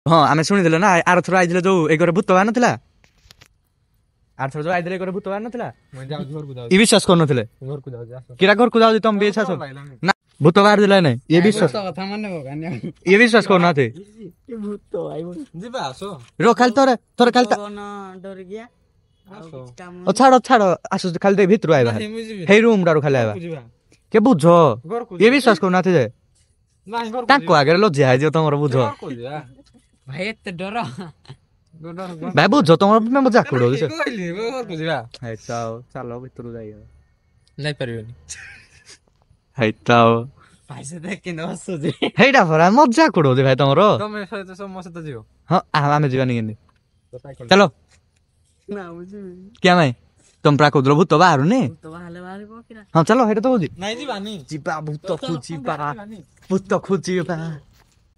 ହଁ ଆମେ ଶୁଣିଥିଲେ ନା ଆରଥର ଆଇଥିଲେ ଯୋଉ ଏ ଘରେ ଭୂତ ବାହାର ନଥିଲା ଆରଥର ଯୋଉ ଆଇଥିଲେ ଏ ଘରେ ଭୂତ ବାହାର ନଥିଲା ଇ ବିଶ୍ୱାସ କରୁନଥିଲେ କିରା ଘରକୁ ଯାଉଛି ତମେ ବି ବିଶ୍ୱାସ ନା ଭୂତ ବାହାର ଦେଲା ନାଇଁ ଇଏ ବିଶ୍ୱାସ ଇଏ ବିଶ୍ୱାସ କରୁନାହାନ୍ତି ର ଖାଲି ଥରେ ଖାଲି ଛାଡ ଛାଡ ଆସୁଛି ଖାଲି ଦେଇ ଭିତରୁ ଆଇବା ହେଇ ରୁମ ଟାରୁ ଖାଲି ଆଇବା କେ ବୁଝ ଇଏ ବିଶ୍ୱାସ କରୁନାହାନ୍ତି ଯେ ତାଙ୍କ ଆଗରେ ଲଜ୍ଜା ହେଇଯିବ ତମର ବୁଝ ଭାଇ ଏତେ ଡର ଭାଇ ବୁଝ ତମର ମଜା କରୁଛି ଚାଲ ଭିତରୁ ଯାଇ ଯାଇପାରିବନି ହେଇଟା ଭାଇ ସେ ଦେଖିନି ହସୁଛି ହେଇଟା ପରା ମଜା କରୁଛି ଭାଇ ତମର ତମେ ସହିତ ମୋ ସହିତ ଯିବ ହଁ ଆମେ ଯିବାନି କେମିତି ଚାଲ ନା ବୁଝିବି କିଆ ଭାଇ ତମ ପ୍ରା କହୁଥିଲ ଭୂତ ବାହାରୁନି ତ ବାହାରେ ବାହାରିବ କିରା ହଁ ଚାଲ ହେଇଟା ତ କହୁଛି ନାଇଁ ଯିବାନି ଯିବା ଭୂତ ଖୋଜିବା ଭୂତ ଖୋଜିବା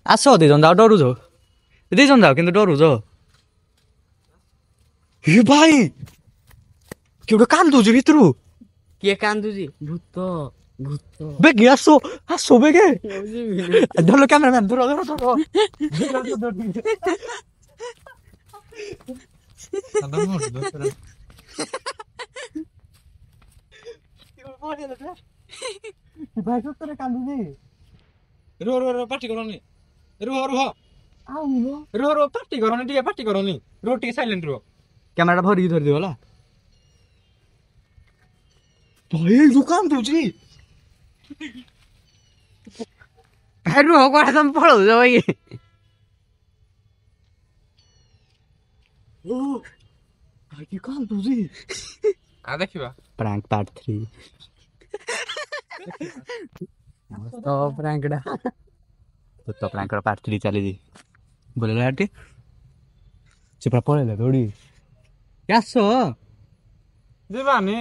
ଆସ ଦି ଜଣ ଯାଅ ଡରୁଛ ଦି ଜଣ ଯାଅ କିନ୍ତୁ ଡରୁଛ ହେ ଭାଇ କିଏ ଗୋଟେ କାନ୍ଦୁଛି ଭିତରୁ କିଏ କାନ୍ଦୁଛି ଭୂତ ଭୂତ ବେଗି ଆସ ଆସ ବେଗେ ଧର କ୍ୟାମେରାମ୍ୟାନ ଧର ଧର ଧର ଭାଇ ସତରେ କାନ୍ଦୁଛି ରୁହ ରୁହ ରୁହ ପାଟି କରନି ରୁହ ରୁହ ରୁହ ରୁହ ପାଟି କରନି ଟିକେ ପାଟି କରନି ରୁହ ଟିକେ ସାଇଲେଣ୍ଟ ରୁହ କ୍ୟାମେରାଟା ଭରିକି ଧରିଦିଅ ହେଲା ଭାଇ ଯୋଉ କାନ୍ଦୁଛି ରୁହ କୁଆଡେ ତମେ ପଳଉଛ ଭାଇ ଭାଇ କି କାନ୍ଦୁଛି ଦେଖିବା ପ୍ରାଙ୍କ ପାର୍ଟ 3 ତ ପ୍ରାଙ୍କଟା ଭୂତ ପ୍ରାଙ୍କର ପାର୍ଟ 3 ଚାଲିଛି ବୋଲେଲା ଏଠି ସେ ପୁରା ପଳେଇଲା ଦୌଡ଼ି ଆସ ଯିବାନି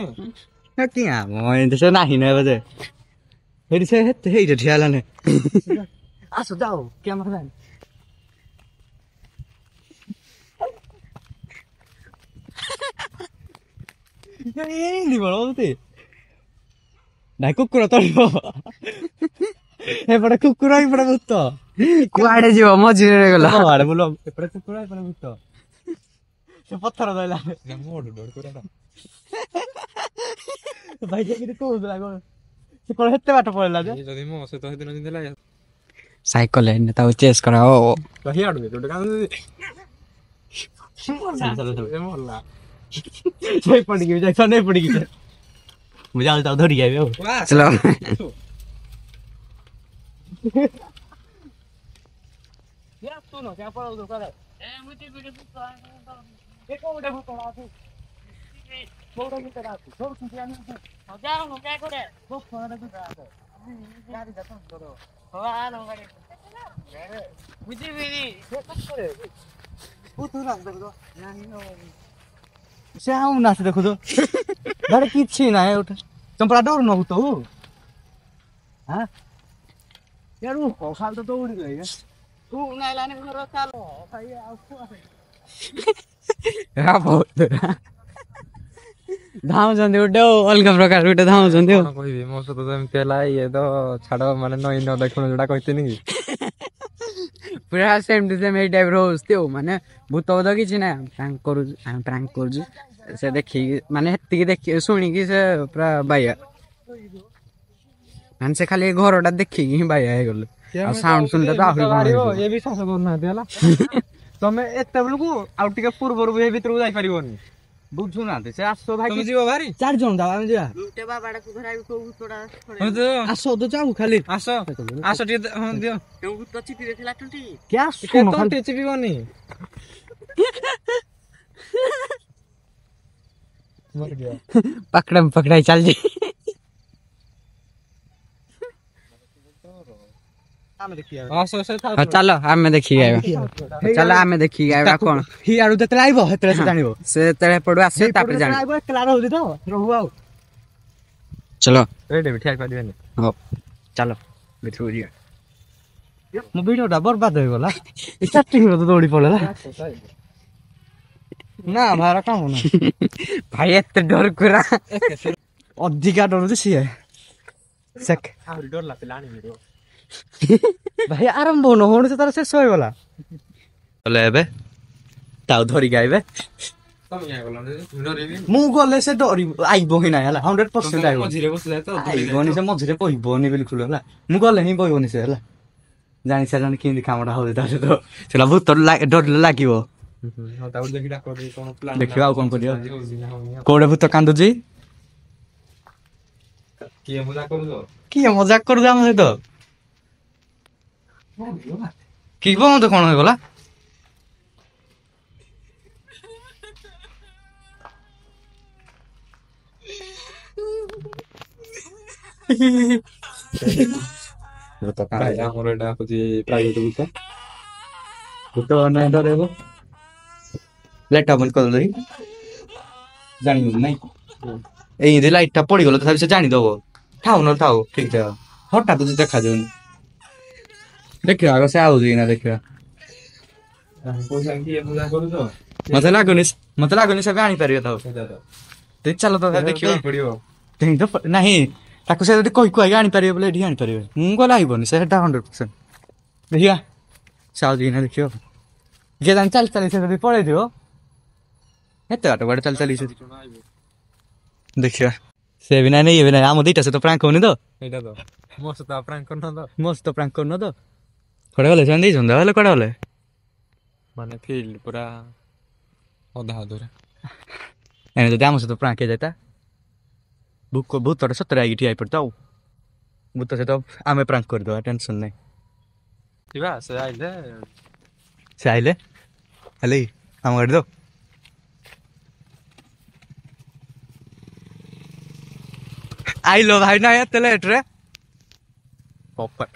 କିଆ ଏମିତି ସେ ନାହିଁ ନା ଏବେ ହେଇଠି ସେ ହେଇଠି ଠିଆ ହେଲାନି ଆସ ଯାଅ କ୍ୟାମେରା ନାଇଁ କୁକୁର ତଳିବ ଏପଟେ କୁକୁର ଏପଟେ ଭୂତ କୁଆଡେ ଯିବ ମଝିରେ ଗଲା ଆଡେ ବୁଲ ଏପଟେ କୁକୁର ଏପଟେ ଭୂତ ସେ ପଥର ଧଇଲା ଭାଇ କେମିତି କହୁଥିଲା କଣ ସେ କଣ ଏତେ ବାଟ ପଳେଇଲା ଯେ ଯଦି ମୋ ସହିତ ସେଦିନ ଜିଥିଲା ସାଇକେଲ ଏନେ ତାକୁ ଚେସ୍ କରାओ ହିଆଡୁ ଗୋଟେ କାମ ପଡ଼ିକି ଯାଇ ନେଇ ପଡ଼ିକି ମୁଁ ଯାଉଛି ତାକୁ ଧରିକି ଆଇବି ଆଉ ଚଲ ସେ ଆଉ ନା ସେ ଦେଖୁଛ ଗାଡି କିଛି ନାହିଁ ଗୋଟେ ଚମ୍ପଡ଼ା ଡରୁ ନ ଭୂତ ହଁ ଖାଲି ତ ଦୌଡ଼ି ଯାଇ ଧାଉଁଛନ୍ତି ଗୋଟେ ଅଲଗା ପ୍ରକାର ଗୋଟେ ଧାଉଁଛନ୍ତି କହିବି ମୋ ସହିତ ତ ଏମିତି ହେଲା ଇଏ ତ ଛାଡ ମାନେ ନଈ ନ ଦେଖୁନ ଯୋଉଟା କହିଥିଲି କି ପୁରା ସେମିତି ସେମ୍ ଏଇ ଟାଇପର ହଉଛି ଆଉ ମାନେ ଭୂତ ଭୂତ କିଛି ନାହିଁ ଆମେ ପ୍ରାଙ୍କ କରୁଛୁ ସେ ଦେଖିକି ମାନେ ହେତିକି ଦେଖି ଶୁଣିକି ସେ ପୁରା ବାଇଆ ମାନେ ସେ ଖାଲି ଘରଟା ଦେଖିକି ହିଁ ବାଇଆ ହେଇଗଲେ ଆଉ ସାଉଣ୍ଡ ଶୁଣିଲେ ତ ଆହୁରି ଏ ବିଶ୍ୱାସ କରୁନାହାନ୍ତି ହେଲା ତମେ ଏତେବେଳକୁ ଆଉ ଟିକେ ପୂର୍ବରୁ ଏ ଭିତରକୁ ଯାଇପାରିବନି ବୁଝୁନାହାନ୍ତି ସେ ଆସ ଭାଇ ତମେ ଯିବ ଭାରି 4 ଜଣ ଯାଅ ଆମେ ଯିବା ଆସ ତ ଯାଉ ଖାଲି ଆସ ଆସ ଟିକେ ହଁ ଦିଅ କିଏ ଆସୁନ ତଣ୍ଟି ଚିପିବନି ପକड़ा ଚାଲିଛି ଚାଲ ଆମେ ଦେଖିକି ଆଇବା ଚାଲ ଆମେ ଦେଖିକି ଆଇବା କଣ ହିଆଡୁ ଯେତେବେଳେ ଆଇବ ସେତେବେଳେ ସେ ଜାଣିବ ସେ ଯେତେବେଳେ ଏପଟୁ ଆସିବ ତାପରେ ଜାଣିବ ଆଇବ ଏକଲା ରହୁଛି ତ ରହୁ ଆଉ ଚଲ ଏଇଠି ବି ଠିଆ କରିବେନି ହଉ ଚାଲ ଭିତରକୁ ଯିବା ମୋ ଭିଡିଓଟା ବର୍ବାଦ ହେଇଗଲା ଷ୍ଟାର୍ଟିଂରୁ ତ ଦୌଡ଼ି ପଳେଇଲା ନା ଭାଇର କାମ ନା ଭାଇ ଏତେ ଡର କୁରା ଅଧିକା ଡରୁଛି ସିଏ ଆହୁରି ଡର ପିଲା ଆଣିବି ଭାଇ ଆରମ୍ଭ ହଉନି ସେ ତାର ଶେଷ ହେଇଗଲା ଗଲେ ଏବେ ତାଉ ଧରିକି ଆଇବେ ତମେ କାଇଁ ଗଲ ଡରିବି ମୁଁ ଗଲେ ସେ ଡରିବ ଆଇବ ହିଁ ନାହିଁ ହେଲା 100% ଆଇବ ମଝିରେ ବସିଲା ତ ଆଇବନି ସେ ମଝିରେ ବହିବନି ବିଲକୁଲ ହେଲା ମୁଁ ଗଲେ ହିଁ ବହିବନି ସେ ହେଲା ଜାଣି ସାରିଲାଣି କେମିତି କାମଟା ହଉଛି ତା ସହିତ ସେଟା ଭୂତ ଡରିଲେ ଲାଗିବ ହଁ ତାକୁ ଦେଖି ଡାକ କଣ ପ୍ଲାନ୍ ଦେଖିବା ଆଉ କଣ କରିବା କୋଉଟେ ଭୂତ କାନ୍ଦୁଛି କିଏ ମଜା କରୁଛ କିଏ ମଜାକ କରୁଛି ଆମ ସହିତ କି ମତେ କଣ ହେଇଗଲା ଭାଇ ଆମର ଏଇଟା ହଉଛି ପ୍ରାଇଭେଟ ବୁତ ଭୂତ ନାଇଁ ଡରେଇବ ଲାଇଟ୍ ବନ୍ଦ କରିଦେଇ ଜାଣିବୁ ନାଇଁ ଏଇ ଲାଇଟ୍ ଟା ପଡିଗଲା ତଥାପି ସେ ଜାଣିଦବ ଥାଉ ନ ଥାଉ ଠିକ ଠାକ ହଠାତ୍ କିଛି ଦେଖାଯାଉନି ଦେଖିବା ଆଗ ସେ ଆଉଛି ନା ଦେଖିବା ପଇସା କିଏ ମଜା କରୁଛ ମତେ ଲାଗୁନି ସେ ଆଣିପାରିବେ ତାଉ ଚାଲ ତ ଦେଖିବା ପଡିବ ନାହିଁ ତାକୁ ସେ ଯଦି କହିକି ଆଣିପାରିବେ ବୋଲେ ଏଠି ଆଣିପାରିବେ ମୁଁ ଗଲେ ଆଇବନି ସେଟା 100% ଦେଖିବା ସେ ଆଉଛି ନା ଦେଖିବ ଯିଏ ଜାଣି ଚାଲି ଚାଲି ସେ ଯଦି ପଳେଇଥିବ ଏତେ ବାଟ ବାଟ ଚାଲି ଚାଲି ଦେଖିବା ସେ ବି ନାହିଁ ଇଏ ବି ନାହିଁ ଆମ ଦିଟା ସହିତ ପ୍ରାଙ୍କ ହଉନି ତ ଏଇଟା ତ ମୋ ସହିତ ପ୍ରାଙ୍କ କରୁନ ତ ମସ୍ତ ପ୍ରାଙ୍କ କରୁନ ତ କୁଆଡେ ଗଲେ ସେମାନେ ଦେଇଛନ୍ତି ହେଲେ କୁଆଡେ ଗଲେ ମାନେ ଫିଲ୍ଡ ପୁରା ଅଧା ଅଧୁରା ଏଣେ ଯଦି ଆମ ସହିତ ପ୍ରାଙ୍କ ହେଇଯାଇତା ଭୂତଟେ ସତରେ ଆଇକି ଠିଆ ହେଇପଡିତା ଆଉ ଭୂତ ସହିତ ଆମେ ପ୍ରାଙ୍କ କରିଦବା ଟେନସନ ନାହିଁ ଯିବା ସେ ଆଇଲେ ସେ ଆଇଲେ ହେଲେ ଆମ ଗାଡି ତ ଆଇଲ ଭାଇ ନା ଏତେ ଲେଟ ରେ ପପାଟ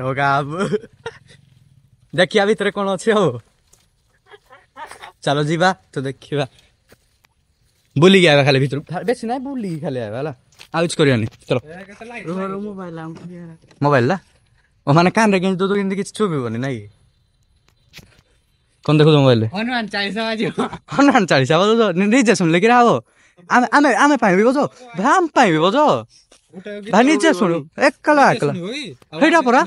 ଦେଖିବା ଭିତରେ କଣ ଅଛି ଆଉ ଚାଲ ଯିବା ତ ଦେଖିବା ବୁଲିକି ଆଇବା ଖାଲି ଭିତରୁ ବେଶୀ ନାହିଁ ବୁଲିକି ଖାଲି ଆଇବା ହେଲା ଆଉ କିଛି କରିବାନି ଚଲ ମୋବାଇଲ ନା ଓ ମାନେ କାନରେ କେମିତି ତୁ କେମିତି କିଛି ଛୁବିବନି ନାଇଁ କଣ ଦେଖୁଛ ମୋବାଇଲରେ ହନୁମାନ ଚାଳିଶା ବଜ ନିଜେ ଶୁଣିଲେ କିରା ହବ ଆମେ ଆମେ ଆମେ ପାଇଁ ବି ବଜ ଭାଇ ଆମ ପାଇଁ ବି ବଜ ଭାଇ ନିଜେ ଶୁଣୁ ଏକଲା ସେଇଟା ପରା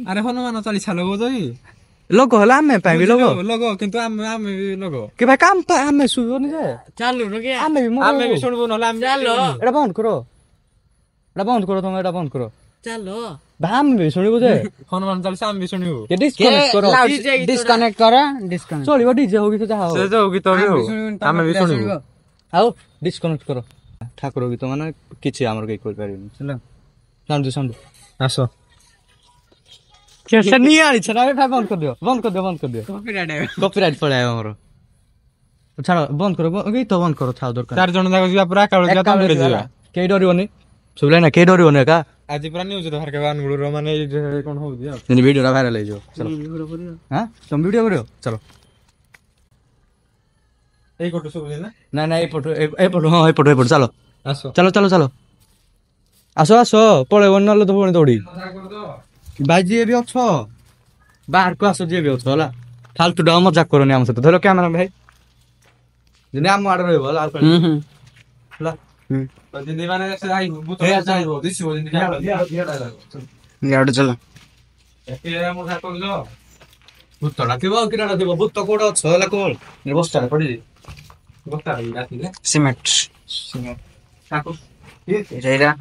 ଆରେ ହନୁମାନ ଚାଳିଶା ଲଗଉଛ କି ଲୋକ ହେଲା ଆମେ ପାଇଁ ବି ଲୋକ ଲଗ କିନ୍ତୁ ଆମେ ଆମେ ବି ଲଗ କି ଭାଇ କାମ ପାଇଁ ଆମେ ଶୁଣିବନି ଯେ ଚାଲୁ ଆମେ ବି ଶୁଣିବୁ ନହେଲେ ଆମେ ଏଟା ବନ୍ଦ କର ଏଟା ବନ୍ଦ କର ତମେ ଏଟା ବନ୍ଦ କର ଚାଲ ଭାଇ ଆମେ ବି ଶୁଣିବୁ ଯେ ହନୁମାନ ଚାଳିଶା ଆମେ ବି ଶୁଣିବୁ ଡିସକନେକ୍ଟ କର ଡିସକନେକ୍ଟ ଚଳିବ ଡିଜେ ହଉ କି ଯାହା ହଉ ସେ ଯୋଉ ଗୀତ ବି ହଉ ଆମେ ବି ଶୁଣିବୁ ଆଉ ଡିସକନେକ୍ଟ କର ଠାକୁର ଗୀତ ମାନେ କିଛି ଆମର କେହି କରିପାରିବେନି ହେଲା ସାଉଣ୍ଡ ସାଉଣ୍ଡ ଆସ ସେ ନିଏ ଆଣିଛ ନା ଭାଇ ବନ୍ଦ କରିଦିଅ ବନ୍ଦ କରିଦିଅ ବନ୍ଦ କରିଦିଅ କପିରାଇଟ୍ ପଳେଇବ ଆମର ଛାଡ଼ ବନ୍ଦ କର ଗୀତ ବନ୍ଦ କର ଛାଉ ଦରକାର 4 ଜଣ ଯାକ ଯିବା ପୁରା ଏକାବେଳେ ଯିବା ତମେ ଯିବା କେହି ଡରିବନି ଶୁଭିଲା ନା କେହି ଡରିବନି ଏକା ଆଜି ପୁରା ନ୍ୟୁଜ ରେ ବାହାର ଅନୁଗୁଳର ମାନେ କଣ ହଉଛି ଆଉ ଭିଡ଼ିଓଟା ଭାଇରାଲ ହେଇଯିବ ଚଲ ହଁ ତମେ ଭିଡ଼ିଓ କରିବ ଚଲ ଏଇ କୋଟ ଶୁଭୁଛି ନା ନାଇଁ ନାଇଁ ଏପଟୁ ହଁ ଏପଟୁ ଚାଲ ଆସ ଚାଲ ଚାଲ ଚାଲ ଆସ ଆସ ପଳେଇବନି ନହେଲେ ତ ପୁଣି ଦୌଡ଼ି ଭାଇ ଯିଏ ବି ଅଛ ବାହାରକୁ ଆସ ଯିଏ ବି ଅଛ ହେଲା ଫାଲତୁ ଟା ମଜାକ କରନି ଆମ ସହିତ ଧର କ୍ୟାମେରା ଭାଇ ଯେମିତି ଆମ ଆଡେ ରହିବ ହେଲା ଯେମିତି ମାନେ ସେ ଆଇବ ଭୂତ ଆଇବ ଦିଶିବ ଯେମିତି ଇଆଡେ ଚାଲ ମଜା କରୁଛ ଭୂତଟା ଥିବ ଆଉ କିରାଟା ଥିବ ଭୂତ କୋଉଠି ଅଛ ହେଲା କୋଳ ବସ୍ତାରେ ପଡିଛି ବସ୍ତାରେ ରାତିରେ ସିମେଣ୍ଟ ଏଇଟା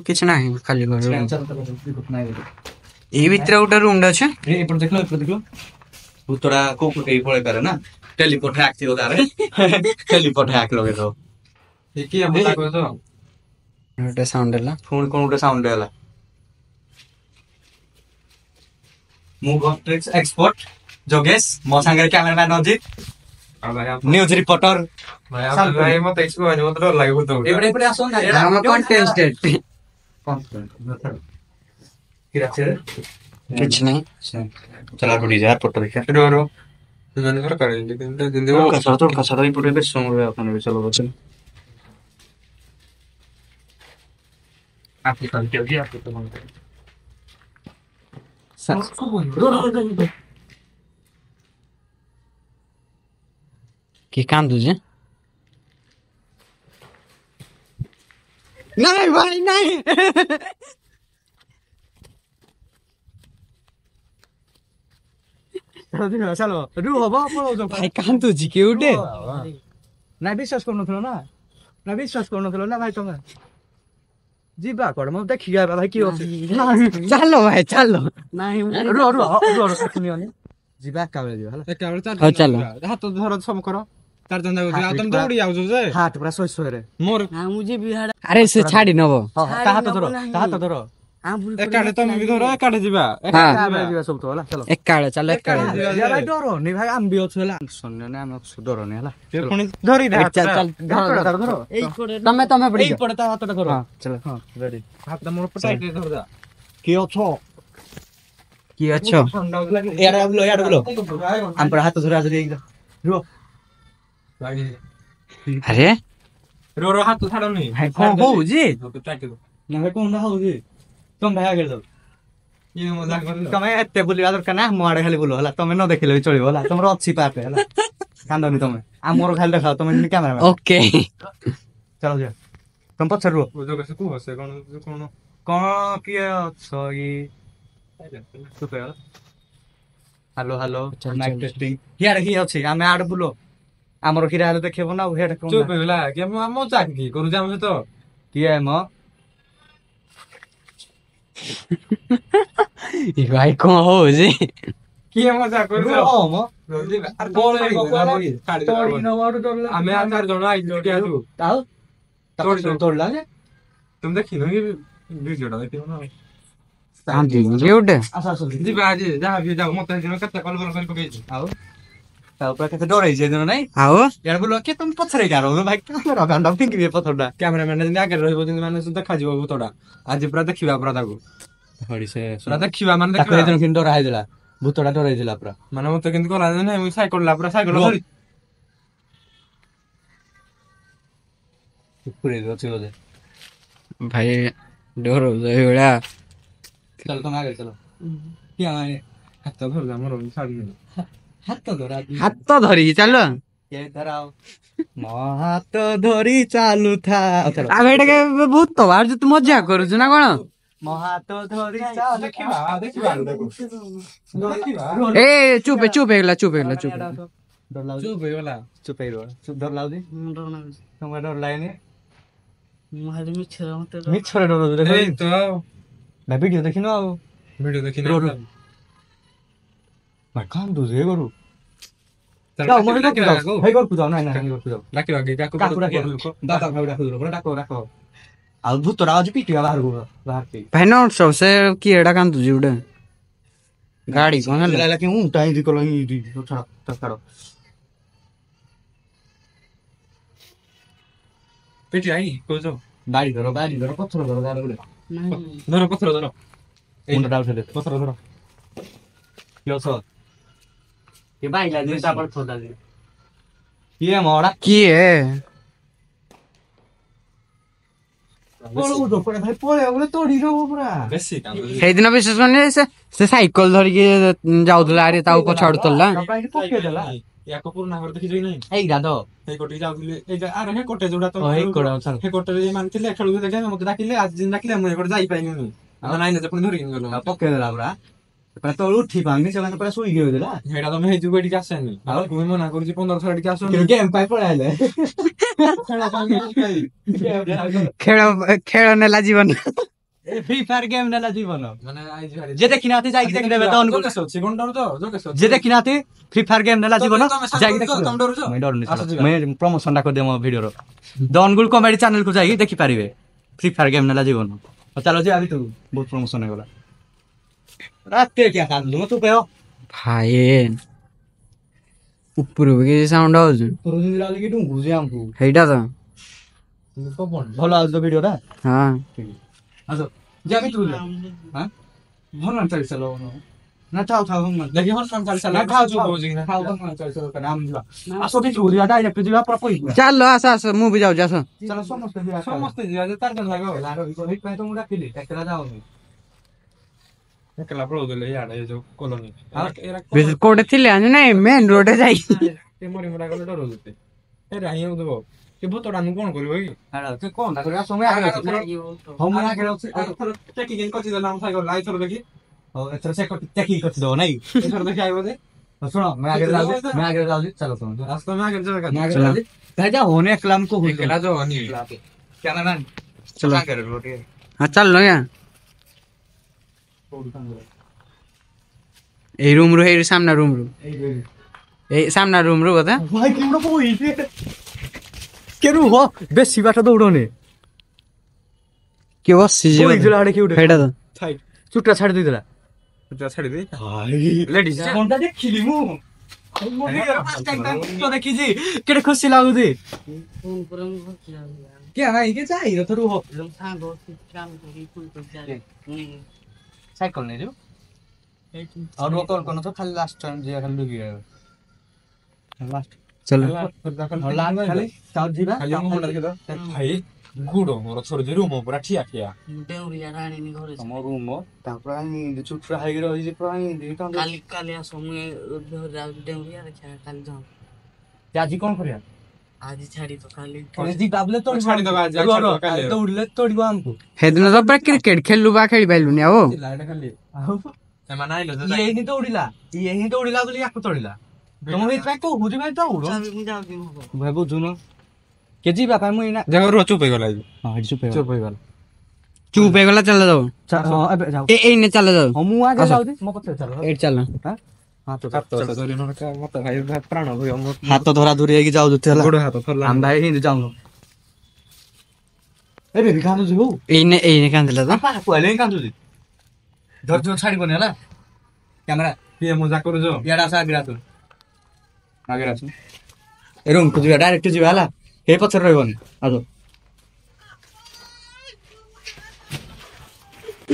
କିଛି ନାହିଁ ଖାଲି ଏଇ ଭିତରେ ଗୋଟେ ରୁମ୍ ଟେ ଅଛି ଦେଖିଲ ଭୂତଟା କୋଉ ପଟେ ପଳେଇ ପାରେ ନା ଟେଲିପୋର୍ଟ ହ୍ୟାକ୍ ଥିବ ତାର ଟେଲିପୋର୍ଟ ହ୍ୟାକ୍ ଲଗେଇ ଦବ କିଏ ମଜା କରୁଛ ଗୋଟେ ସାଉଣ୍ଡ ହେଲା ପୁଣି କଣ ଗୋଟେ ସାଉଣ୍ଡ ହେଲା ମୁଁ ଗଟ୍ରିକ୍ସ ଏକ୍ସପର୍ଟ ଯୋଗେଶ ମୋ ସାଙ୍ଗରେ କ୍ୟାମେରାମ୍ୟାନ ଅଜିତ ନ୍ୟୁଜ ରିପୋର୍ଟର ଭାଇ ମତେ ମତେ ଡର ଲାଗେ ଭୂତ ଏପଟେ ଆସନ୍ତୁ କିଛି ନାହିଁ ଚଲା ପଡି ଯା ପଟ ଦେଖିଆ ଡର ସେମାନେ ଦରକାର କସାର ଏପଟେ ବେଶ ସମୟ ଆପଣ ବି ଚलो ବଚନ आपकी गलती होगी आपको तो मालूम କି କାନ୍ଦୁଛି ନାଇଁ ଭାଇ ନାଇଁ ଚାଲ ରୁହ ହବ ପଳଉଛ ଭାଇ କାନ୍ଦୁଛି କିଏ ଗୋଟେ ନାଇଁ ବିଶ୍ୱାସ କରୁନଥିଲ ନା ବିଶ୍ୱାସ କରୁନଥିଲ ନା ଭାଇ ତମେ ଯିବା କୁଆଡେ ମୁଁ ଦେଖିକି ଆଇବା ଭାଇ କିଏ ଅଛି ଚାଲ ଭାଇ ଚାଲ ନାଇଁ ରୁହ ଶୁଣିବନି ଯିବା ଏକା ବେଳେ ଯିବା ହେଲା ଏକାବେଳେ ହଉ ଚାଲ। ହାତ ଧର ସବୁ କର 4 ଜଣ ଯାକ ଆଉ ତମେ ଦୌଡ଼ି ଯାଉଛ ଯେ ହାତ ପୁରା ଶୋଇରେ ମୋର ଆରେ ସେ ଛାଡି ନବ ତା ହାତ ଧର ଏକାଡେ ତମେ ବି ଧର ଏକାଡେ ଯିବା ଯିବା ସବୁ ତ ହେଲା ଚାଲ ଏକାଳେ ଚାଲ ଏକାଳେ ଭାଇ ଡରନି ଭାଇ ଆମେ ବି ଅଛୁ ହେଲା ଶୁଣିନି ଆମେ ଡରନି ହେଲା ପୁଣି ଧରି ଚାଲ ଚାଲ ଧର ତମେ ପଡି ଏଇପଟେ ତା ହାତଟା ଧର ଚାଲ ହଁ ରେଡି ହାତଟା ମୋର ଟାଇଟ୍ ରେ ଧର ଯା କିଏ ଅଛ କିଏ ଅଛ ଥଣ୍ଡା ହଉଥିଲା କି ଇଆଡେ ବୁଲ ଆମ ପୁରା ହାତ ଧରା ଧରି ରୁହ ଆରେ ରୋ ହାତ ଛାଡନି ଭାଇ କଣ ହଉଛି ନା ଭାଇ କଣ ହଉଛି ତମ ଭାଇ ଆଗରେ ଯାଉ ଇଏ ମଜାକ କରିଲ ତମେ ଏତେ ବୁଲିବା ଦରକାର ନା ମୋ ଆଡେ ଖାଲି ବୁଲ ହେଲା ତମେ ନ ଦେଖିଲେ ବି ଚଳିବ ହେଲା ତମର ଅଛି ପାର୍ଟ ହେଲା କାନ୍ଦନି ତମେ ଆମର ଖାଲି ଦେଖାଅ ତମେ କ୍ୟାମେରା ଓକେ ଚାଲ ଯିବା ତମ ପଛରେ ରୁହ କୁହ ସେ କଣ କଣ କଣ କିଏ ଅଛ ହ୍ୟାଲୋ ମାଇକ୍ ଟେଷ୍ଟିଂ ହିଆଡେ କିଏ ଅଛି ଆମେ ଆଡେ ବୁଲ ଆମର କିରା ହେଲେ ଦେଖେଇବ ନା ହିଆଡେ କଣ ଚୁପ ହେଇଗଲା କି ମଜାକ କି କରୁଛି ଆମ ସହିତ କିଏ ମ ଭାଇ କଣ ହଉଛି କିଏ ମଜାକ କରୁଛ ଆମେ ଆଉ 4 ଜଣ ଆଇଛୁ ଆଉ ତୋଡିଲା ଯେ ତମେ ଦେଖିନ କି ଭିଡିଓଟା ଦେଖିବ ନା ଗୋଟେ ଯିବା ଆଜି ଯାହା ବି ଯାଉ ମତେ କେତେ କଲ କରି ପକେଇଛି ଆଉ ତାପରେ କେତେ ଡରେଇଛି ଏଦିନ ନାଇଁ ଆଉ ଇଆଡେ ବୁଲ କିଏ ତମେ ପଛରେ ରହୁନ ଭାଇ କ୍ୟାମେରା ଫିଙ୍ଗିବେ ପଥରଟା କ୍ୟାମେରାମ୍ୟାନ ଯେମିତି ଆଗରେ ରହିବ ଯେମିତି ମାନେ ଦେଖାଯିବ ଭୂତଟା ଆଜି ପୁରା ଦେଖିବା ପୁରା ତାକୁ ପୁରା ଦେଖିବା ମାନେ ଦେଖିବା ଏଦିନ କିନ୍ତୁ ଡରା ହେଇଥିଲା ଭୂତଟା ଡରେଇଥିଲା ପୁରା ମାନେ ମତେ କେମିତି କଲା ନାଇଁ ସାଇକେଲ ପୁରା ସାଇକେଲ ଧରି ଅଛି ବୋଧେ ଭାଇ ଡର ଏଇଭଳିଆ ଚାଲ ତମେ ଆଗରେ ଚାଲ କିଏ ହାତ ଧରିଲା ମୋର ଛାଡିନି ହାତ ଧରା ହାତ ଧରିକି ଚାଲ ମୋ ହାତ ଧରି ଚାଲୁଥା ଆଉ ଏଇଟା କେବେ ଭୂତ ବାହାରୁଛି ତୁ ମଜା କରୁଛୁ ନା କଣ ମୋ ହାତ ଧରି ଦେଖିବା ଏ ଚୁପ ହେଇଗଲା ଚୁପ ହେଇଗଲା ଚୁପ ହେଇଗଲା ଡର ଲାଗୁଛି ତମକୁ ଡର ଲାଗେନି ମିଛରେ ଡରୁଛୁ ଭାଇ ଭିଡିଓ ଦେଖିନ ଆଉ ଭିଡିଓ ଦେଖିନ ଭାଇ କାନ୍ଦୁଛି ଏ କରୁ ଆଉ ଭୂତଟା ଅଛି ପିଟିବା ବାହାରକୁ ଭାଇ ନଟ ସେ କିଏ ଏଟା କାନ୍ଦୁଛି ଗୋଟେ ଗାଡି କଣ ହେଲା କି ଉଁଟା ଏମିତି କଲ ଛାଡ ପିଟି ଆଇ କହୁଛ ବାଡି ଧର ପଥର ଧର ଧର ପଥର ଧର ମୁଣ୍ଡଟା ଉଠେଇ ଦେ ପଥର ଧର କିଏ ଅଛ କିଏ ମଡା କିଏ ବେଶୀ ସେଇଦିନ ବିଶ୍ୱାସ କରୁନି ସେ ସାଇକେଲ ଧରିକି ଯାଉଥିଲା ଆରେ ତାକୁ ପଛାଡୁଥିଲା ୟାକୁ ପୁରୁଣା ଘର ଦେଖିଛୁ ନାଇଁ ଏଇଟା ତ ସେଇ କୋଟିକି ଯାଉଥିଲି ଆରେ ହେ କୋଟେ ଯୋଉଟା ତ ସେ କୋଟରେ ମାନିଥିଲେ ଖେଳକୁ ଦେଖେ ମତେ ଡାକିଲେ ଆଜି ଡାକିଲେ ମୁଁ ଏପଟେ ଯାଇପାରିଲିନି ନାଇଁ ନା ପୁଣି ଧରିକି ଗଲ ପକେଇଦେଲା ପୁରା ତଳୁ ଉଠି ପାରୁନି ସେମାନେ ପୁରା ଶୋଇକି ରହିଥିଲା ସେଇଟା ତମେ ହେଇଯିବ ଏଠିକି ଆସେନି ଆଉ ମନା କରୁଛି 15 ଥର ଟିକେ ଆସୁନି ଗେମ୍ ପାଇଁ ପଳେଇଲେ ଖେଳ ନେଲା ଜୀବନ ଫ୍ରି ଫାୟାର ଗେମ୍ ନେଲା ଜୀବନ ମାନେ ଯେ ଦେଖିନାହାନ୍ତି ଯାଇକି ଦେଖିଦେବେ ତ ଅଛି କଣ ଡରୁଛ ଯେ ଦେଖିନାହାନ୍ତି ଫ୍ରି ଫାୟାର ଗେମ୍ ନେଲା ଜୀବନ ଯାଇକି ତମେ ଡରୁଛ ପ୍ରମୋସନ ଟା କରିଦିଏ ମୋ ଭିଡିଓର ଦ ଅନୁଗୁଳ କମେଡି ଚ୍ୟାନେଲ କୁ ଯାଇକି ଦେଖିପାରିବେ ଫ୍ରି ଫାୟାର ଗେମ୍ ନେଲା ଜୀବନ ଚାଲ ଯିବା ଭିତରୁ ବହୁତ ପ୍ରମୋସନ ହେଇଗଲା ରାତିରେ କିଆ କାନ୍ଦୁ ତୁ ପେୟ ଭାଇ ଉପରକୁ କିଛି ସାଉଣ୍ଡ ହଉଛି ହେଇଟା ତ ଭଲ ଆସୁଛ ଭିଡିଓଟା ହଁ ଆସ ଯିବା ଭିତରୁ ଭଲ ଚାଲିଛି ନା ଥାଉ ଦେଖି ହनुମାନ ଚାଲିସା ଯିବା ଚାଲ ଆସ ମୁଁ ବି ଯାଉଛି ଆସ ସମସ୍ତେ ଯିବା ଯେ 4 ଜଣ ଯାକ ତ ମୁଁ ଡାକିଲି ଏକଲା ଯାଉନି ଏକଲା ପଳଉଥିଲେ ଇଆଡେ ଯୋଉ କଲୋନୀ କୋଉଟେ ଥିଲେ ନାଇଁ ମେନ୍ ରୋଡରେ ଯାଇ ମରି ମୁରା ଗଲେ ଡରୁଛନ୍ତି ଏରା ହିଁ ହଉଥିବ ଏ ଭୂତଟା ମୁଁ କଣ କରିବ କି? ତୁ କଣ ତା କରିବା ସମୟ ଆଗରେ ଅଛି ହଁ ମୁଁ ଆଗରେ ଅଛି ଟେକିକି କଚିଦେଲା ଆମ ସାଇକେଲ ଆଇଥର ଦେଖି ହଉ ଏଥର ସେ ଟେକିକି କଚି ଦବ ନାଇଁ ଏଥର ଦେଖି ଆଇବ ଯେ ଶୁଣ ମୁଁ ଆଗରେ ଯାଉଛି ଚାଲ ତମେ ଆସ ତମେ ଆଗରେ ଯାଅ मैं आगे चला भाई जा होने कलाम को हुई ଏକଲା ଯାଅ ନି क्या ना चलो कर रोटी हाँ चल लो यहाँ এই রুম রু এই সামনা রুম রু এই সামনা রুম রু কথা भाई क्यों को हुई थे केरु हो बेसी बाटा दौड़ने কে বসছি যে ওই জলা আড়ে কি উঠে এটা তো ছাই চুটটা ছাড় দিলা যা ছাড়ি দে ভাই লেডিস কোনটা দেখিলি মু তো দেখিছি কেটে খুশি লাগুছি क्या भाई के चाहिए तो हो साइकिल नहीं जो और वो कौन तो खाली लास्ट टाइम जे खाली लुगी लास्ट চলো और लास्ट खाली चाउ जीवा ଖାଲି ମୁଁ ମୁଣ୍ଡ ଦେଖି ଭାଇ ଗୁଡ ମୋର ଛୋଟ ଯେ ରୁମ ପୁରା ଠିଆ ଠିଆ ଡେଉଁରିଆ ରାଣୀ ଘରେ ତମ ରୁମ ତାପରେ ଆନି ଚୁଟୁରା ହେଇକି ରହିଛି ପୁରା କାଲି କାଲି ଆସ ମୁଁ ଡେଉଁରିଆ ଦେଖିବା କାଲି ଯାଉ ଆଜି କଣ କରିବା ଆଜି ଛାଡି ତ କାଲି ଯିବା ବୋଲେ ତ ଛାଡିଦବା ଆଜି କାଲି ଦୌଡ଼ିଲେ ତୋଡ଼ିବ ଆମକୁ সেদিন তো পুরা ক্রিকেট খেললু বা খেলি পাইলুনি আও ଲାଇଟ ଖାଲି ଆଉ ଏମାନେ ଆଇଲ ଯେ ଇଏ ହିଁ ଦୌଡ଼ିଲା ବୋଲି ୟାକୁ ତୋଡ଼ିଲା ତମ ଏଇଥିପାଇଁ କହୁଛି ଭାଇ ଦୌଡ଼ ଚାବି ମୁଁ ଯାଉଛି ମୋ ଭାଇ ବୁଝୁନ କେ ଯିବା ପାଇଁ ମୁଁ ଏଇନା ଯାକ ରୁହ ଚୁପ ହେଇଗଲା ହଁ ଏଠି ଚୁପ୍ ଚୁପ ହେଇଗଲା চুপ হয়ে গেল চলে যাও ହଁ ଏବେ ଯାଉ এই নে চলে যাও ହଁ ମୁଁ ଆগে ଯାଉଛି ମୋ ପଛରେ ଚାଲ এই চলো ହଁ ତ ହାତ ଧରି ମତେ ଭାଇ ପ୍ରାଣ ଭୟ ହାତ ଧରା ଧରି ହେଇକି ଯାଉଛୁ ହେଲା ଗୋଡ ହାତ ଥରଲା ଆମ ଭାଇ ହିନ୍ଦୁ ଯାଉନୁ ଏ ବେବି କାନ୍ଦୁଛି ହଉ এই নে কান্দিলা তো କୁଆଲେ ହିଁ କାନ୍ଦୁଛି ଧୈର୍ଯ୍ୟ ଛାଡ଼ିବନି ହେଲା କ୍ୟାମେରା କିଏ ମଜା କରୁଛ ଇଆଡ଼େ ଆସ ଆଗରେ ଆସ ଏ ରୁମକୁ ଯିବା ଡାଇରେକ୍ଟ ଯିବା ହେଲା ଏ ପଛରେ ରହିବନି ଆସ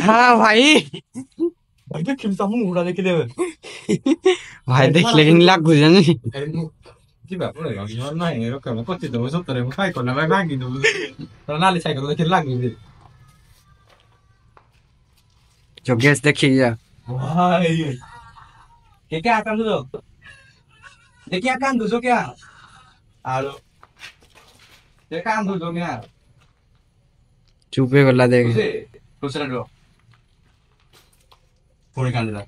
হ্যাঁ ভাই ଭାଇ ଦେଖିଲି ତମ ମୁହଁଟା ଦେଖିଦେବେ ভাই দেখলে কিন্তু লাগবে জানি ଯିବା ପଳେଇବା ନାହିଁ ରକମ ପଚି ଦବ ସତରେ ମୁଁ ଖାଇ କଲା ଭାଇ ଭାଙ୍ଗି ଦବୁ ନାଲି ସାଇକେଲ ଦେଖି ଲାଗୁଛି যোগেশ দেখি যা भाई ये क्या कांदू दो ये क्या कांदू जो क्या आलो ये कांदू जो क्या চুপ হয়ে গেল দেখ उसे दूसरा दो पूरी कांदू ला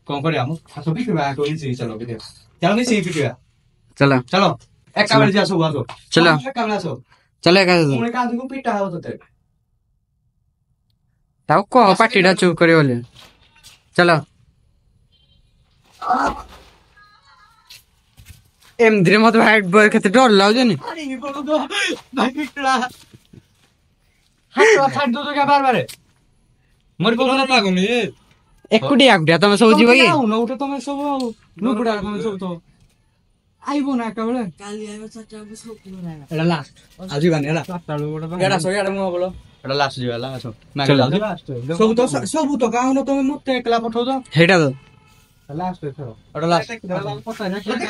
कौन करे हम हाथों भी किया तो इसी चलो वीडियो चलो नहीं सही वीडियो চলো चलो एक कैमरा जा सो वालो चलो। एक कैमरा सो চলো একা पूरी कांदू को पीटा हो तो तेरे তাও কহ পাটিটা চুপ করে বলে চলো এমদির মতো হাইট বয়ের ক্ষেত্রে ডর লাও জানি अरे ये बोलो तो भाई पीटा हाथ हाथ दो तो क्या बार-बार मोरी बोलो ना ଲାଗୁନି একুটি আকুটিয়া তুমি সব ଯିବ କି না ওটা তুমি সব নুকুড়া তুমি সব তো আইবো না একেবারে କାଲି ଆଇବ ଚାରିଟା ବେଳକୁ ସବୁ ରହିଲା এটা লাস্ট আজি বানি এলা ଚାରିଟା ବେଳକୁ ଗୋଟେ এটা সো এটা মু বলো এটা লাস্ট জিবা লা আসো মাগে যাও সব তো গাউন তুমি মতে একলা পঠাও তো সেইটা তো ଲାଷ୍ଟ ଏଥର এটা লাস্ট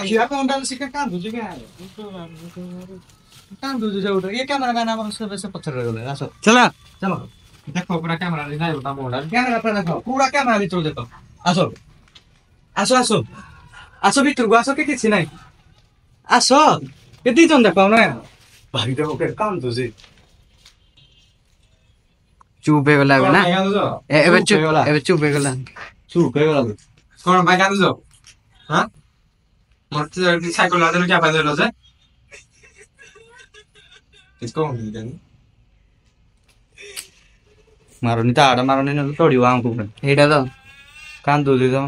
খিয়া কোনটা শিখে কান দুজি কে কান দুজি যে ওটা এই ক্যামেরা ম্যান আমার সব সব পছরে গেল আসো চলো চলো ଦେଖ ପୁରା କ୍ୟାମେରାରେ ଯାଇ ତା ମୋଡା ক্যামেরা পরে দেখো পুরা ক্যামেরা ভিতর দেখো আসো আসো আসো আসো ভিতর গো আসো কে কিছু নাই আসো এ দুইজন দেখো না ভাই দেখো কে কান দুজি চুপ হয়ে গেল না এবার চুপ হয়ে গেলা। এবার চুপ হয়ে গেল চুপ হয়ে গেল କଣ ଭାଇ କାନ୍ଦୁଛ ହଁ ମତେ ସାଇକେଲ ଆଦେଲୁ କ୍ୟା ପାଇଁ ଦେଲ ଯେ କିଛି କହୁନି মারনি তা আড়া মারনি না তোড়িব আমকু এইটা তো কান দুজি তো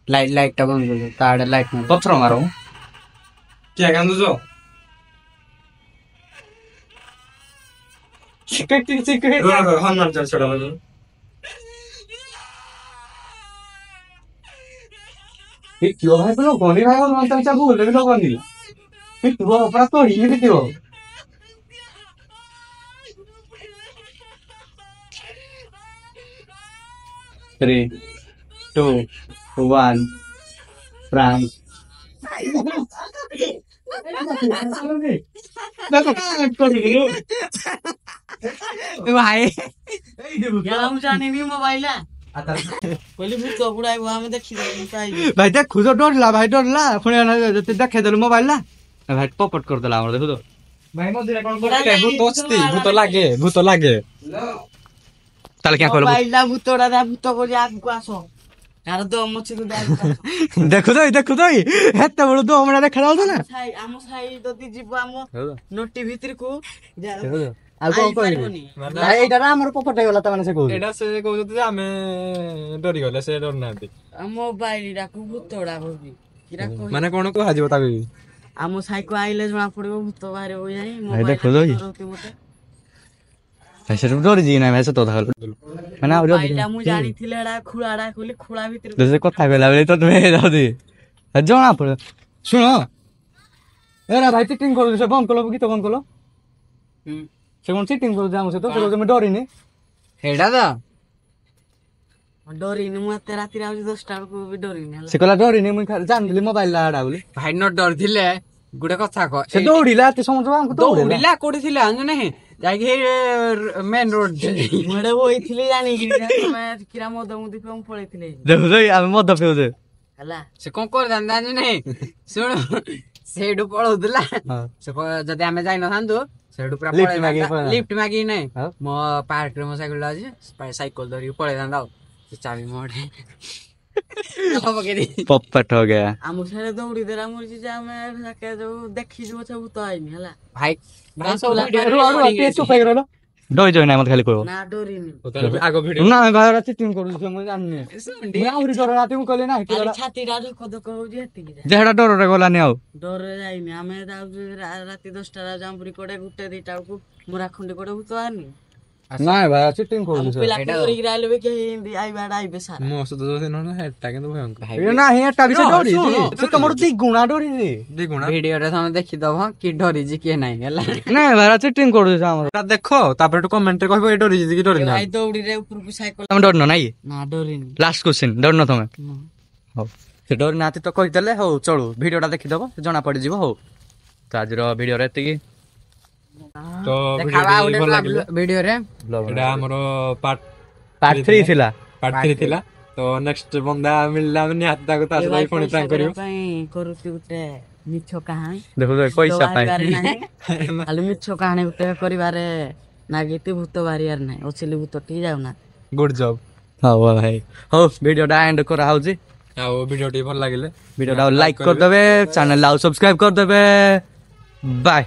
লাইটটা বন্ধ করে তাড়া লাইট মার পথর মারো କିଏ କାନ୍ଦୁଛ সিকিউরিটি সিকিউরিটি ହନୁମାନ ଚାଲିଛଟା ବାଜୁ ଏ କିଓ ଭାଇ ବୋଲ ଗନି ଭାଇ ବୋଲ ମନ୍ତା ଚା ବୋଲ ବି লগନି ଏ ତୁ ଅପରା তোড়ি নি দিও 3 2 1 Frank ভাই ମୁଁ ଜାଣିନି ମୋବାଇଲ କହିଲି ଭୂତ ବୁଡାଇବ ଆମେ ଦେଖିଦେବୁ ପାଇବୁ ଭାଇ ଦେଖୁ ତ ଡରଲା ଭାଇ ଡରଲା ପୁଣି ଦେଖେଇ ଦେଲୁ ମୋବାଇଲ ନା ଭାଇ ପପଟ କରିଦେଲା ଆମର ଦେଖୁ ତ ଭାଇ ମଝିରେ କଣ କହୁଥିଲେ ଭୂତ ଅଛି ଭୂତ ଲାଗେ ତାହେଲେ କିଆ କହିଲ ମୋବାଇଲଟା ଭୂତଟା ଦେ ଭୂତ କରି ଆଗକୁ ଆସ ତାର ଦମ ଅଛି ତୁ ଦେଖୁଛ ହେତେ ବେଳୁ ତ ଅମଡ଼ା ଦେଖା ଯାଉଥିଲା ଆମ ସାଇ ଯଦି ଯିବ ଆମ ନଟି ଭିତରକୁ ଆଉ କଣ କହିବି ଏଇଟା ଆମର ପପଟ ହେଇଗଲା ତାମାନେ ସେ କହୁଛି ଏଇଟା ସେ କହୁଛନ୍ତି ଯେ ଆମେ ଡରିଗଲେ ସେ ଡରୁନାହାନ୍ତି ଆମ ମୋବାଇଲଟାକୁ ଭୂତଟା କହୁଛି ମାନେ କଣ କୁହାଯିବ ତାକୁ ଆମ ସାଇକୁ ଆଇଲେ ଜଣା ପଡିବ ଭୂତ ବାହାରିବ ଯାଇ ଭାଇ ଦେଖୁଛ ଭାଇ ସେଠୁ ଡରିଛି କି ନାଇଁ ଭାଇ ସତ କଥା ମାନେ ଆହୁରି ମୋବାଇଲଟା ମୁଁ ଜାଣିଥିଲି ଏଟା ଖୋଳାଟା ଖୋଲି ଖୋଳା ଭିତରେ ସେ କଥା କହିଲା ବେଳେ ତ ତୁମେ ଯାଉଛି ଜଣା ପଡେ ଶୁଣ ଏରା ଭାଇ ଚିଟିଂ କରୁଛି ସେ ବନ୍ଦ କଲ ଗୀତ ବନ୍ଦ କଲ ସେ କଣ ଚିଟିଂ କରୁଛି ଆମ ସହିତ ସେ କହୁଛି ଡରିନି ସେଇଟା ତ ଡରିନି ମୁଁ ଏତେ ରାତିରେ ଆଉଛି 10ଟା ବେଳକୁ ବି ଡରିନି ହେଲା ସେ କହିଲା ଡରିନି ମୁଁ ଜାଣିଥିଲି ମୋବାଇଲ ଆଡା ବୋଲି ଭାଇ ନ ଡରିଥିଲେ ଗୋଟେ କଥା କହ ସେ ଦୌଡ଼ିଲା ଏତେ ସମୟ ଆମକୁ ଦୌଡ଼ିଲା କୋଉଠି ଥିଲା ଜାଣିଛୁ ନାହିଁ ଯାଇକି ମେନ୍ ରୋଡ ମୁଁ ଏଟା ବଇଥିଲି ଜାଣିକି ତମେ କିରା ମଦ ମୁଦି ପିଅ ମୁଁ ପଳେଇଥିଲି ଦେଖୁଛ ଆମେ ମଦ ପିଉଛେ ହେଲା ସେ କଣ କରିଥାନ୍ତା ଜାଣିଛୁ ନାହିଁ ଶୁଣ ସେଇଠୁ ପଳଉଥିଲା ସେ ଯଦି ଆମେ ଯାଇନଥାନ୍ତୁ ସେଇଠୁ ପୁରା ଲିଫ୍ଟ ମାଗିକି ନାହିଁ ମୋ ପାର୍କରେ ମୋ ସାଇକେଲ ଅଛି ସାଇକେଲ ଧରିକି ପଳେଇଥାନ୍ତା ଆଉ ଚାବି ମୋଡେ ପପଟ हो गया ଆମ ସାରେ ଦୌଡ଼ି ଦେଲା ମରିଛି ଯେ ଆମେ ଯୋଉ ଦେଖିଛୁ ସେ ଭୂତ ଆଇନି ହେଲା ଭାଇ ଡରି ଯାଇ ନା ମତେ ଖାଲି କହିବ ନା ଡରିନି ଆଗ ଭିଡିଓ ନା ଘର ଚିଟିଂ କରୁଛି ମୁଁ ଜାଣିନି ମୁଁ ଆହୁରି ଡର ରାତି ମୁଁ କହିଲି ନା ଖାଲି ଛାତିଟା ଧକ ଧକ ହଉଛି ହେତିକି ଯାହା ଡରରେ ଗଲାନି ଆଉ ଡରରେ ଯାଇନି ଆମେ ଯାଉଛୁ ରାତି 10ଟା ଜାମ୍ବୁରି କୋଡେ 1 2ଟା ବେଳକୁ ମୁରା ଖଣ୍ଡି କୋଡେ ଭୂତ ଆନି ନାଇଁ ଭାଇ ଚିଟିଂ କରୁଛି ପିଲା କରିକି ଆଇଲେ ବି କେହି ଏମିତି ଆଇବେ ସାରା ମୋ ସହିତ ଯଦି ନହେଲେ ହେଟା କିନ୍ତୁ ଭୟଙ୍କର ନାହିଁ ଏଟା ବି ସେ ଡରିଛି ସେ ତମର ଦି ଗୁଣା ଡରିଛି ଦିଗୁଣା ଭିଡିଓରେ ତମେ ଦେଖିଦବ କି ଡରିଛି କିଏ ନାହିଁ ହେଲା ନାଇଁ ଭାଇ ଚିଟିଂ କରୁଛି ଆମର ଦେଖ ତାପରେ ଏଠୁ କମେଣ୍ଟରେ କହିବ ଏଇ ଡରିଛି କି ଡରିନା ଭାଇ ଦୌଡ଼ିରେ ଉପରକୁ ସାଇକେଲ ତମେ ଡରିନ ନାଇଁ ନା ଡରିନି ଲାଷ୍ଟ କ୍ୱେଶ୍ଚିନ୍ ଡରିନ ତମେ ହଉ ସେ ଡରି ନାହାନ୍ତି ତ କହିଦେଲେ ହଉ ଚଳୁ ଭିଡିଓଟା ଦେଖିଦବ ଜଣା ପଡିଯିବ ହଉ ତ ଆଜିର ଭିଡିଓରେ ଏତିକି ତ ଭିଡିଓ ଭଲ ଲାଗିଲା ଭିଡିଓରେ ଏଟା ଆମର ପାର୍ଟ 3 ଥିଲା ଥିଲା ତ ନେକ୍ସଟ ବନ୍ଦା ମିଳିଲା ଆମେ ନିହାତି ତାକୁ ତା ସହିତ ପୁଣି ପ୍ରାଙ୍କ କରିବୁ ପାଇଁ କରୁଛି ଗୋଟେ ମିଛ କାହାଣୀ ଦେଖୁଛ ପଇସା ପାଇଁ ଖାଲି ମିଛ କାହାଣୀ ଗୋଟେ କରିବାରେ ନାଗିତି ଭୂତ ବାହାରିବାର ନାହିଁ ଅଛିଲି ଭୂତ ଟିକେ ଯାଉନା ଗୁଡ୍ ଜବ୍ ହଉ ଭାଇ ହଉ ଭିଡିଓଟା ଏଣ୍ଡ କରାହଉଛି ଆଉ ଭିଡିଓ ଟିକେ ଭଲ ଲାଗିଲେ ଭିଡିଓଟା ଲାଇକ୍ କରିଦେବେ ଚ୍ୟାନେଲ ଆଉ ସବସ୍କ୍ରାଇବ କରିଦେବେ ବାଏ